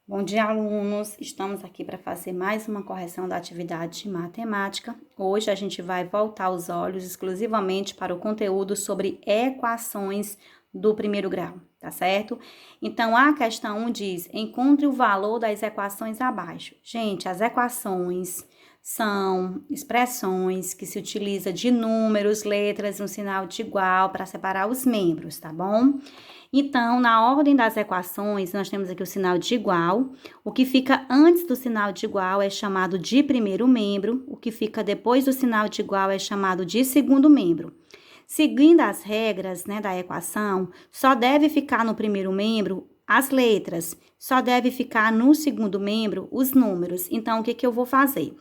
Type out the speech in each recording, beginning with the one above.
Bom dia, alunos! Estamos aqui para fazer mais uma correção da atividade de matemática. Hoje a gente vai voltar os olhos exclusivamente para o conteúdo sobre equações do primeiro grau, tá certo? Então, a questão 1 diz, encontre o valor das equações abaixo. Gente, as equações são expressões que se utiliza de números, letras e um sinal de igual para separar os membros, tá bom? Então, na ordem das equações, nós temos aqui o sinal de igual. O que fica antes do sinal de igual é chamado de primeiro membro. O que fica depois do sinal de igual é chamado de segundo membro. Seguindo as regras, da equação, só deve ficar no primeiro membro as letras, só deve ficar no segundo membro os números. Então, o que eu vou fazer?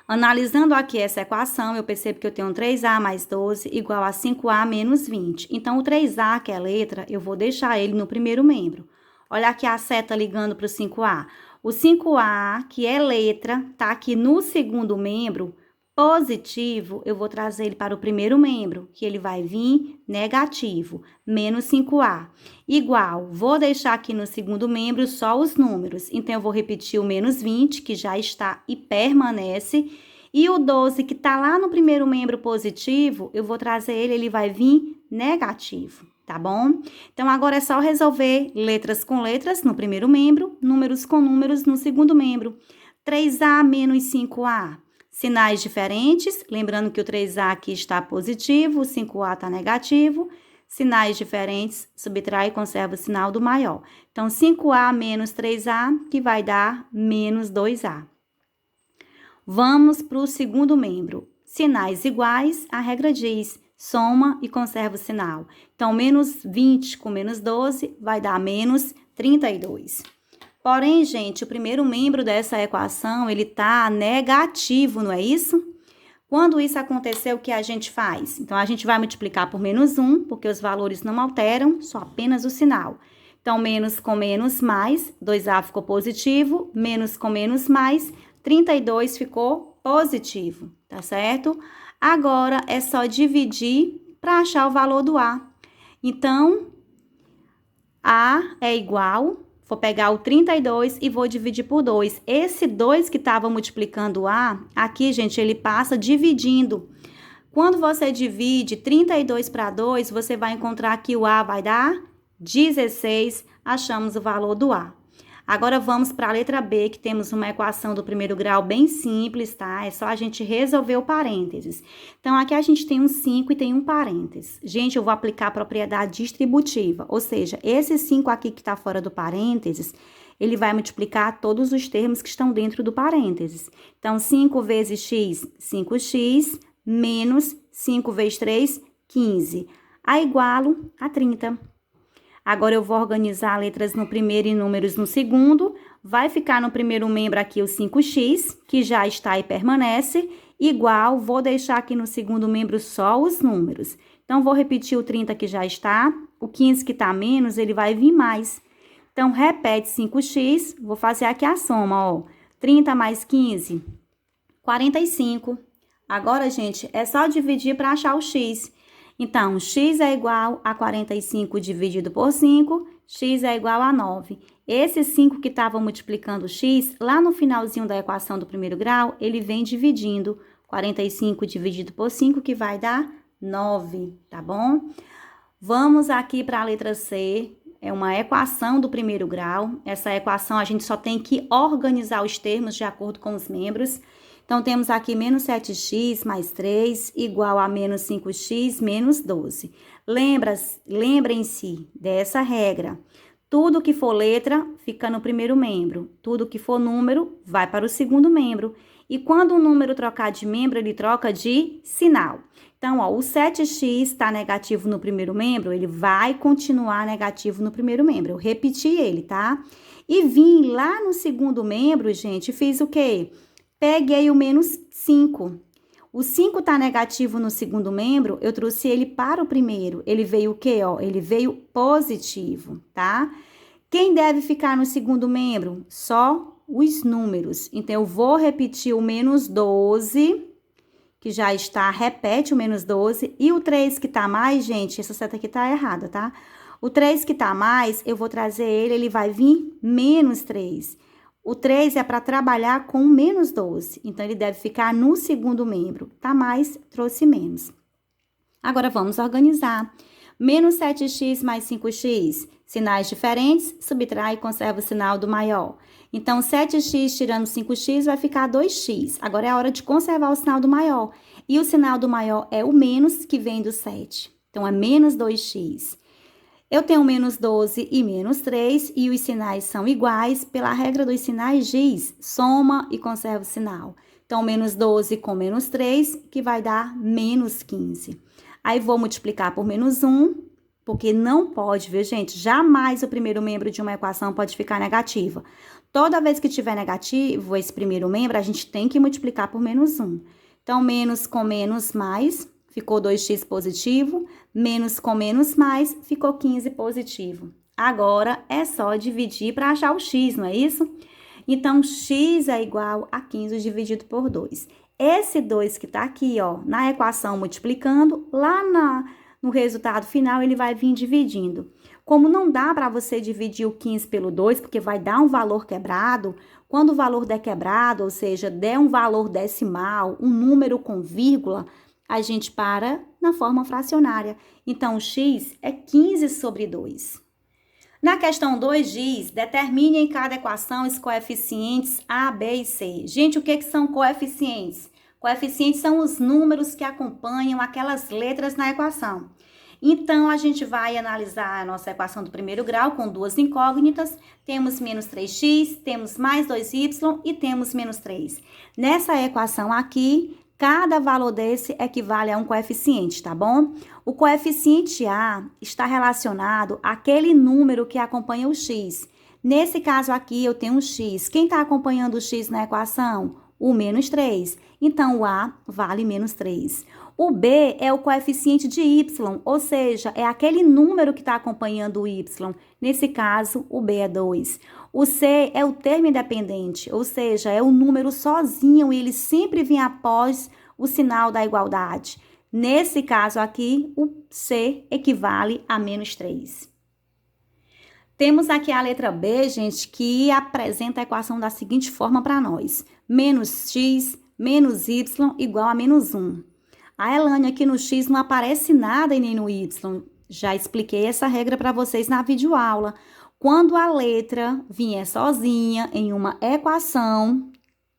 Analisando aqui essa equação, eu percebo que eu tenho 3A mais 12 igual a 5A menos 20. Então, o 3A, que é letra, eu vou deixar ele no primeiro membro. Olha aqui a seta ligando para o 5A. O 5A, que é letra, está aqui no segundo membro, positivo, eu vou trazer ele para o primeiro membro, que ele vai vir negativo, menos 5A. Igual, vou deixar aqui no segundo membro só os números. Então, eu vou repetir o menos 20, que já está e permanece. E o 12, que está lá no primeiro membro positivo, eu vou trazer ele vai vir negativo, tá bom? Então, agora é só resolver letras com letras no primeiro membro, números com números no segundo membro. 3A menos 5A. Sinais diferentes, lembrando que o 3A aqui está positivo, o 5A está negativo. Sinais diferentes, subtrai e conserva o sinal do maior. Então, 5A menos 3A, que vai dar menos 2A. Vamos para o segundo membro. Sinais iguais, a regra diz, soma e conserva o sinal. Então, menos 20 com menos 12 vai dar menos 32. Porém, gente, o primeiro membro dessa equação, ele está negativo, não é isso? Quando isso acontecer, o que a gente faz? Então, a gente vai multiplicar por menos 1, porque os valores não alteram, só apenas o sinal. Então, menos com menos mais, 2A ficou positivo, menos com menos mais, 32 ficou positivo, tá certo? Agora, é só dividir para achar o valor do A. Então, A é igual... Vou pegar o 32 e vou dividir por 2. Esse 2 que estava multiplicando o A, aqui, gente, ele passa dividindo. Quando você divide 32 para 2, você vai encontrar que o A vai dar 16. Achamos o valor do A. Agora, vamos para a letra B, que temos uma equação do primeiro grau bem simples, tá? É só a gente resolver o parênteses. Então, aqui a gente tem um 5 e tem um parênteses. Gente, eu vou aplicar a propriedade distributiva, ou seja, esse 5 aqui que está fora do parênteses, ele vai multiplicar todos os termos que estão dentro do parênteses. Então, 5 vezes x, 5x, menos 5 vezes 3, 15. A igualo a 30. Agora, eu vou organizar letras no primeiro e números no segundo. Vai ficar no primeiro membro aqui o 5x, que já está e permanece, igual, vou deixar aqui no segundo membro só os números. Então, vou repetir o 30 que já está, o 15 que está menos, ele vai vir mais. Então, repete 5x, vou fazer aqui a soma, ó. 30 mais 15, 45. Agora, gente, é só dividir para achar o x. Então, x é igual a 45 dividido por 5, x é igual a 9. Esse 5 que estava multiplicando x, lá no finalzinho da equação do primeiro grau, ele vem dividindo 45 dividido por 5, que vai dar 9, tá bom? Vamos aqui para a letra C, é uma equação do primeiro grau. Essa equação a gente só tem que organizar os termos de acordo com os membros. Então, temos aqui menos 7x mais 3 igual a menos 5x menos 12. Lembrem-se dessa regra. Tudo que for letra fica no primeiro membro. Tudo que for número vai para o segundo membro. E quando um número trocar de membro, ele troca de sinal. Então, ó, o 7x está negativo no primeiro membro, ele vai continuar negativo no primeiro membro. Eu repeti ele, tá? E vim lá no segundo membro, gente, fiz o quê? Peguei o menos 5. O 5 está negativo no segundo membro, eu trouxe ele para o primeiro. Ele veio o quê, ó? Ele veio positivo, tá? Quem deve ficar no segundo membro? Só os números. Então, eu vou repetir o menos 12, que já está, repete o menos 12. E o 3 que está mais, gente, essa seta aqui está errada, tá? O 3 que tá a mais, eu vou trazer ele vai vir menos 3. O 3 é para trabalhar com menos 12, então ele deve ficar no segundo membro. Tá mais, trouxe menos. Agora, vamos organizar. Menos 7x mais 5x, sinais diferentes, subtrai e conserva o sinal do maior. Então, 7x tirando 5x vai ficar 2x. Agora é a hora de conservar o sinal do maior. E o sinal do maior é o menos que vem do 7. Então, é menos 2x. Eu tenho menos 12 e menos 3 e os sinais são iguais. Pela regra dos sinais diz, soma e conserva o sinal. Então, menos 12 com menos 3, que vai dar menos 15. Aí, vou multiplicar por menos 1, porque não pode, viu, gente? Jamais o primeiro membro de uma equação pode ficar negativa. Toda vez que tiver negativo esse primeiro membro, a gente tem que multiplicar por menos 1. Então, menos com menos mais, ficou 2x positivo. Menos com menos mais, ficou 15 positivo. Agora, é só dividir para achar o x, não é isso? Então, x é igual a 15 dividido por 2. Esse 2 que tá aqui, ó, na equação multiplicando, lá no resultado final, ele vai vir dividindo. Como não dá para você dividir o 15 pelo 2, porque vai dar um valor quebrado, quando o valor der quebrado, ou seja, der um valor decimal, um número com vírgula, a gente para na forma fracionária. Então, o x é 15 sobre 2. Na questão 2 diz, determine em cada equação os coeficientes A, B e C. Gente, o que são coeficientes? Coeficientes são os números que acompanham aquelas letras na equação. Então, a gente vai analisar a nossa equação do primeiro grau com duas incógnitas. Temos menos 3x, temos mais 2y e temos menos 3. Nessa equação aqui, cada valor desse equivale a um coeficiente, tá bom? O coeficiente A está relacionado àquele número que acompanha o x. Nesse caso aqui, eu tenho um x. Quem está acompanhando o x na equação? O menos 3. Então, o A vale menos 3. O B é o coeficiente de y, ou seja, é aquele número que está acompanhando o y. Nesse caso, o B é 2. O C é o termo independente, ou seja, é o número sozinho e ele sempre vem após o sinal da igualdade. Nesse caso aqui, o C equivale a menos 3. Temos aqui a letra B, gente, que apresenta a equação da seguinte forma para nós. Menos x menos y igual a menos 1. A Elane aqui no x não aparece nada e nem no y. Já expliquei essa regra para vocês na videoaula. Quando a letra vier sozinha em uma equação,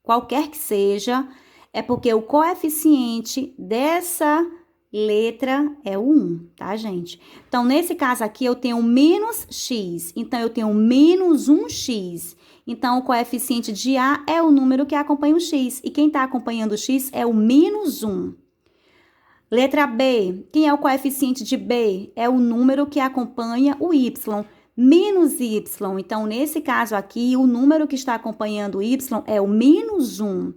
qualquer que seja, é porque o coeficiente dessa letra é o 1, tá, gente? Então, nesse caso aqui, eu tenho menos x. Então, eu tenho menos 1x. Então, o coeficiente de A é o número que acompanha o x. E quem está acompanhando o x é o menos 1. Letra B. Quem é o coeficiente de B? É o número que acompanha o y. Menos y. Então, nesse caso aqui, o número que está acompanhando o y é o menos 1.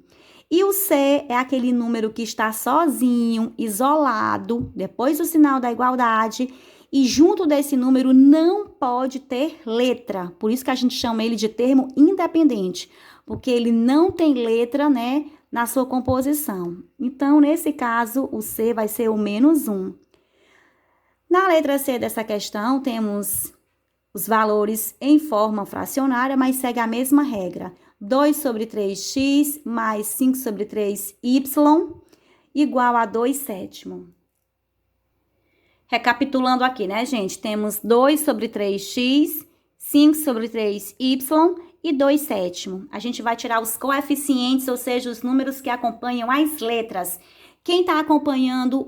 E o C é aquele número que está sozinho, isolado, depois do sinal da igualdade, e junto desse número não pode ter letra. Por isso que a gente chama ele de termo independente, porque ele não tem letra, né, na sua composição. Então, nesse caso, o C vai ser o menos 1. Na letra C dessa questão, temos os valores em forma fracionária, mas segue a mesma regra. 2 sobre 3x mais 5 sobre 3y igual a 2/7. Recapitulando aqui, né, gente? Temos 2 sobre 3x, 5 sobre 3y e 2/7. A gente vai tirar os coeficientes, ou seja, os números que acompanham as letras. Quem está acompanhando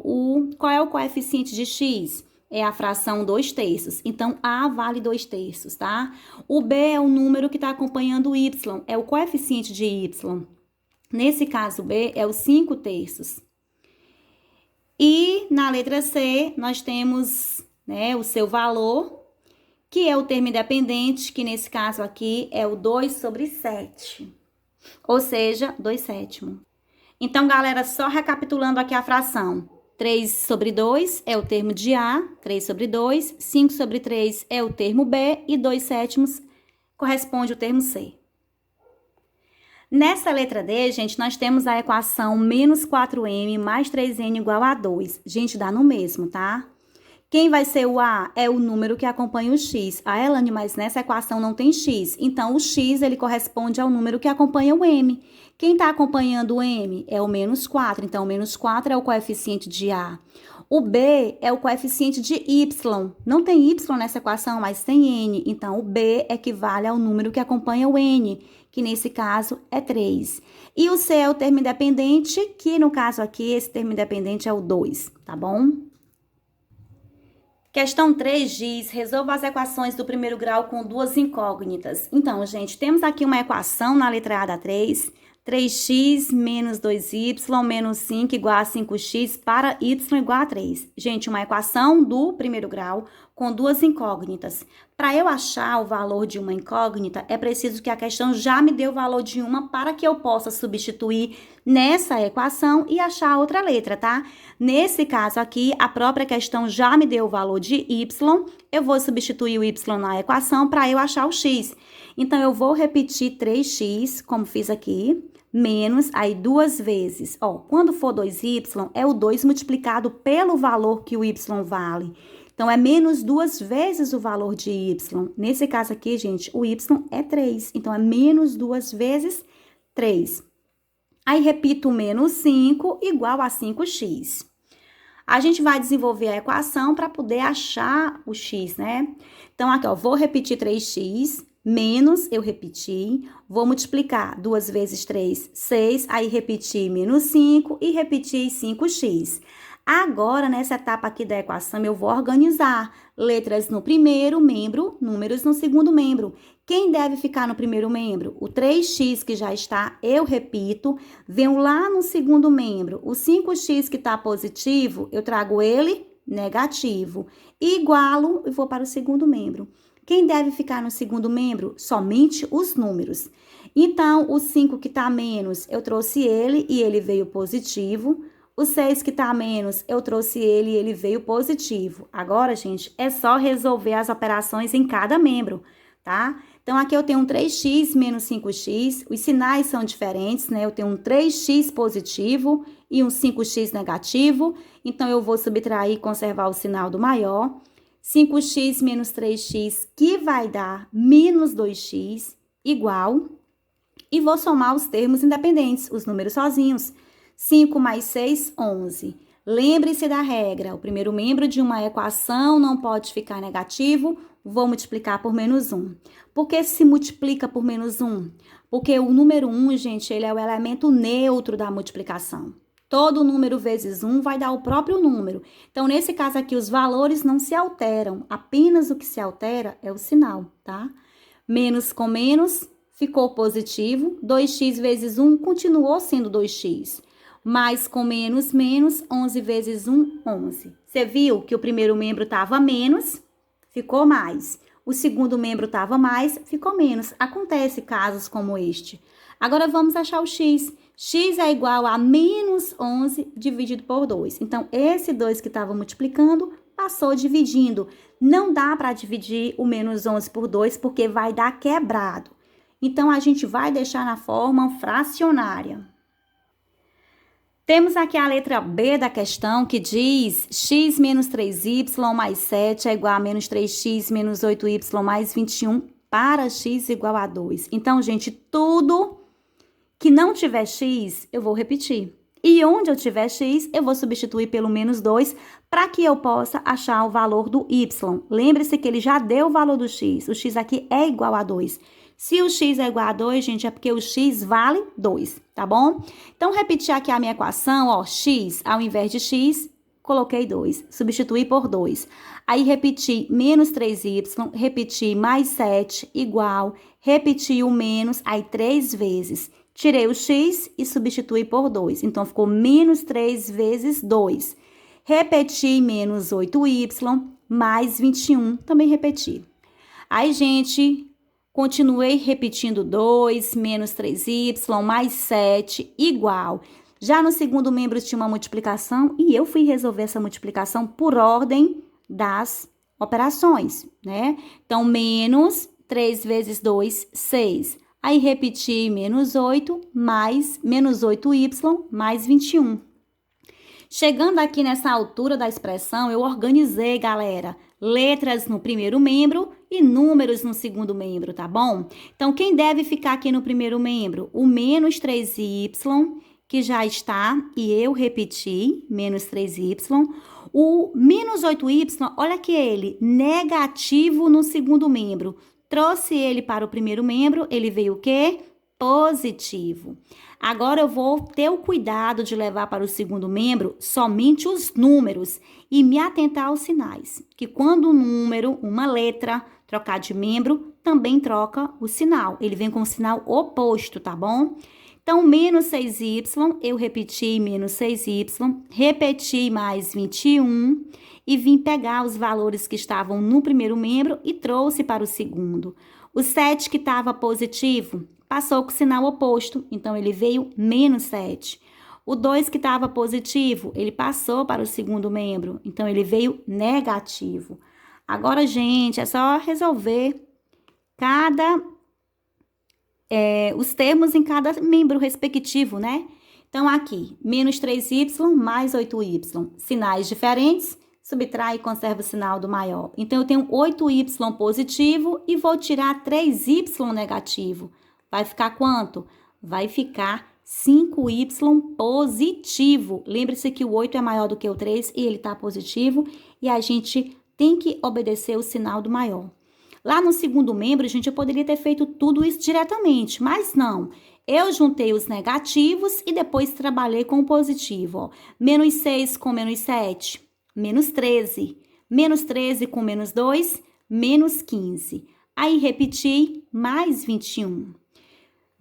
qual é o coeficiente de x? É a fração 2/3. Então, A vale 2/3, tá? O B é o número que está acompanhando o y, é o coeficiente de y. Nesse caso, B é o 5/3. E na letra C, nós temos, né, o seu valor, que é o termo independente, que nesse caso aqui é o 2 sobre 7. Ou seja, 2/7. Então, galera, só recapitulando aqui a fração. 3 sobre 2 é o termo de A, 3 sobre 2, 5 sobre 3 é o termo B e 2/7 corresponde ao termo C. Nessa letra D, gente, nós temos a equação menos 4m mais 3n igual a 2. Gente, dá no mesmo, tá? Quem vai ser o A? É o número que acompanha o X. Ah, Elane, mas nessa equação não tem X. Então, o X, ele corresponde ao número que acompanha o M. Quem está acompanhando o M? É o menos 4. Então, o menos 4 é o coeficiente de A. O B é o coeficiente de Y. Não tem Y nessa equação, mas tem N. Então, o B equivale ao número que acompanha o N, que nesse caso é 3. E o C é o termo independente, que no caso aqui, esse termo independente é o 2, tá bom? Questão 3 diz, resolva as equações do primeiro grau com duas incógnitas. Então, gente, temos aqui uma equação na letra A da 3x menos 2y menos 5 igual a 5x para y igual a 3. Gente, uma equação do primeiro grau com duas incógnitas. Para eu achar o valor de uma incógnita, é preciso que a questão já me dê o valor de uma para que eu possa substituir nessa equação e achar a outra letra, tá? Nesse caso aqui, a própria questão já me deu o valor de y, eu vou substituir o y na equação para eu achar o x. Então, eu vou repetir 3x, como fiz aqui, menos, aí 2 vezes. Ó, quando for 2y, é o 2 multiplicado pelo valor que o y vale. Então, é menos 2 vezes o valor de y. Nesse caso aqui, gente, o y é 3. Então, é menos 2 vezes 3. Aí, repito, menos 5 igual a 5x. A gente vai desenvolver a equação para poder achar o x, né? Então, aqui, ó, vou repetir 3x, menos, eu repeti, vou multiplicar 2 vezes 3, 6, aí repetir menos 5 e repetir 5x. Agora, nessa etapa aqui da equação, eu vou organizar letras no primeiro membro, números no segundo membro. Quem deve ficar no primeiro membro? O 3x que já está, eu repito, venho lá no segundo membro. O 5x que está positivo, eu trago ele negativo. Igualo e vou para o segundo membro. Quem deve ficar no segundo membro? Somente os números. Então, o 5 que está menos, eu trouxe ele e ele veio positivo. O 6 que está menos, eu trouxe ele e ele veio positivo. Agora, gente, é só resolver as operações em cada membro, tá? Então, aqui eu tenho um 3x menos 5x. Os sinais são diferentes, né? Eu tenho um 3x positivo e um 5x negativo. Então, eu vou subtrair e conservar o sinal do maior. 5x menos 3x, que vai dar menos 2x, igual. E vou somar os termos independentes, os números sozinhos. 5 mais 6, 11. Lembre-se da regra, o primeiro membro de uma equação não pode ficar negativo, vou multiplicar por menos 1. Por que se multiplica por menos 1? Porque o número 1, gente, ele é o elemento neutro da multiplicação. Todo número vezes 1 vai dar o próprio número. Então, nesse caso aqui, os valores não se alteram, apenas o que se altera é o sinal, tá? Menos com menos ficou positivo, 2x vezes 1 continuou sendo 2x. Mais com menos, menos, 11 vezes 1, 11. Você viu que o primeiro membro estava menos, ficou mais. O segundo membro estava mais, ficou menos. Acontece casos como este. Agora, vamos achar o x. X é igual a menos 11 dividido por 2. Então, esse 2 que estava multiplicando, passou dividindo. Não dá para dividir o menos 11 por 2, porque vai dar quebrado. Então, a gente vai deixar na forma fracionária. Temos aqui a letra B da questão, que diz x menos 3y mais 7 é igual a menos 3x menos 8y mais 21 para x igual a 2. Então, gente, tudo que não tiver x, eu vou repetir. E onde eu tiver x, eu vou substituir pelo menos 2 para que eu possa achar o valor do y. Lembre-se que ele já deu o valor do x. O x aqui é igual a 2. Se o x é igual a 2, gente, é porque o x vale 2, tá bom? Então, repetir aqui a minha equação, ó, x, ao invés de x, coloquei 2, substituí por 2. Aí, repetir menos 3y, repetir mais 7, igual, repetir o menos, aí 3 vezes. Tirei o x e substituí por 2, então ficou menos 3 vezes 2. Repeti menos 8y, mais 21, também repeti. Aí, gente, continuei repetindo 2, menos 3y, mais 7, igual. Já no segundo membro tinha uma multiplicação e eu fui resolver essa multiplicação por ordem das operações, né? Então, menos 3 vezes 2, 6. Aí, repeti menos 8, mais menos 8y, mais 21. Chegando aqui nessa altura da expressão, eu organizei, galera, letras no primeiro membro e números no segundo membro, tá bom? Então, quem deve ficar aqui no primeiro membro? O menos 3y, que já está, e eu repeti, menos 3y. O menos 8y, olha que ele, negativo no segundo membro. Trouxe ele para o primeiro membro, ele veio o quê? Positivo. Agora eu vou ter o cuidado de levar para o segundo membro somente os números e me atentar aos sinais. Que quando um número, uma letra, trocar de membro, também troca o sinal. Ele vem com o sinal oposto, tá bom? Então, menos 6y, eu repeti menos 6y, repeti mais 21 e vim pegar os valores que estavam no primeiro membro e trouxe para o segundo. O 7 que estava positivo passou com o sinal oposto, então ele veio menos 7. O 2 que estava positivo, ele passou para o segundo membro, então ele veio negativo. Agora, gente, é só resolver os termos em cada membro respectivo, né? Então, aqui, menos 3y mais 8y. Sinais diferentes, subtrai e conserva o sinal do maior. Então, eu tenho 8y positivo e vou tirar 3y negativo. Vai ficar quanto? Vai ficar 5y positivo. Lembre-se que o 8 é maior do que o 3 e ele está positivo. E a gente tem que obedecer o sinal do maior. Lá no segundo membro, gente, eu poderia ter feito tudo isso diretamente, mas não. Eu juntei os negativos e depois trabalhei com o positivo. Ó. Menos 6 com menos 7, menos 13. Menos 13 com menos 2, menos 15. Aí, repeti, mais 21.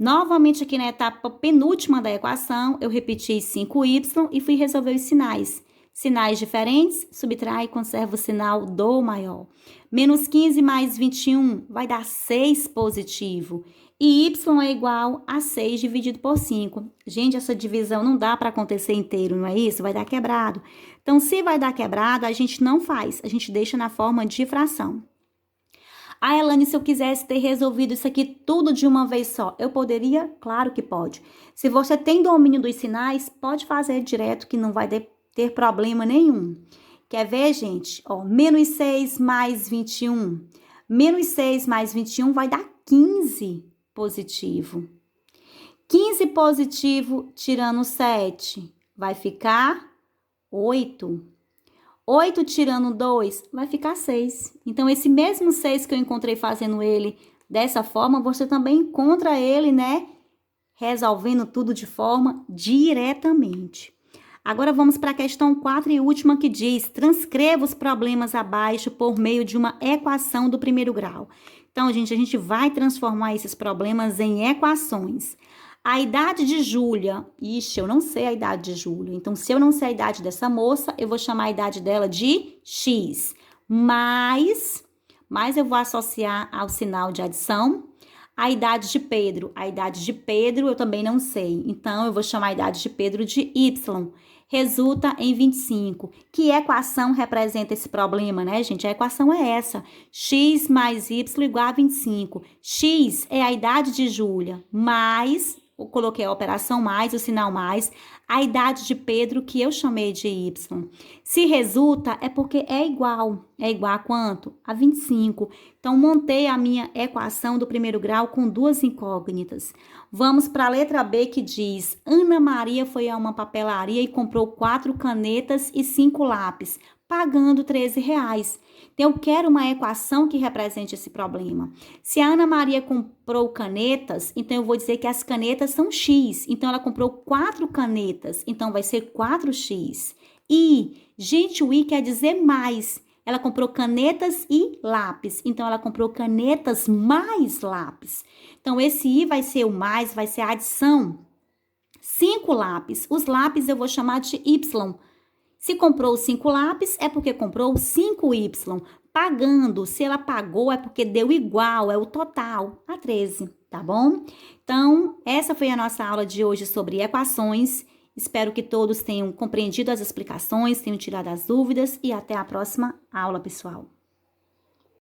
Novamente, aqui na etapa penúltima da equação, eu repeti 5y e fui resolver os sinais. Sinais diferentes, subtrai e conserva o sinal do maior. Menos 15 mais 21 vai dar 6 positivo. E y é igual a 6 dividido por 5. Gente, essa divisão não dá para acontecer inteiro, não é isso? Vai dar quebrado. Então, se vai dar quebrado, a gente não faz. A gente deixa na forma de fração. Ah, Elane, se eu quisesse ter resolvido isso aqui tudo de uma vez só, eu poderia? Claro que pode. Se você tem domínio dos sinais, pode fazer direto que não vai ter problema nenhum. Quer ver, gente? Ó, menos 6 mais 21. Menos 6 mais 21 vai dar 15 positivo. 15 positivo tirando 7 vai ficar 8. 8 tirando 2 vai ficar 6. Então, esse mesmo 6 que eu encontrei fazendo ele dessa forma, você também encontra ele, né? Resolvendo tudo de forma diretamente. Agora, vamos para a questão 4 e última que diz: transcreva os problemas abaixo por meio de uma equação do primeiro grau. Então, gente, a gente vai transformar esses problemas em equações. A idade de Júlia, eu não sei a idade de Júlia, então se eu não sei a idade dessa moça, eu vou chamar a idade dela de X, mas eu vou associar ao sinal de adição a idade de Pedro. A idade de Pedro eu também não sei, então eu vou chamar a idade de Pedro de Y. Resulta em 25. Que equação representa esse problema, né, gente? A equação é essa. X mais Y igual a 25. X é a idade de Júlia, mais, eu coloquei a operação mais, o sinal mais, a idade de Pedro, que eu chamei de Y. Se resulta, é porque é igual. É igual a quanto? A 25. Então, montei a minha equação do primeiro grau com duas incógnitas. Vamos para a letra B, que diz: Ana Maria foi a uma papelaria e comprou 4 canetas e 5 lápis, pagando R$13. Então, eu quero uma equação que represente esse problema. Se a Ana Maria comprou canetas, então eu vou dizer que as canetas são X. Então, ela comprou 4 canetas, então vai ser 4X. E, gente, o I quer dizer mais. Ela comprou canetas e lápis. Então, ela comprou canetas mais lápis. Então, esse I vai ser o mais, vai ser a adição. 5 lápis. Os lápis eu vou chamar de Y. Se comprou 5 lápis, é porque comprou 5Y. Pagando, se ela pagou, é porque deu igual, é o total, a 13, tá bom? Então, essa foi a nossa aula de hoje sobre equações. Espero que todos tenham compreendido as explicações, tenham tirado as dúvidas e até a próxima aula, pessoal.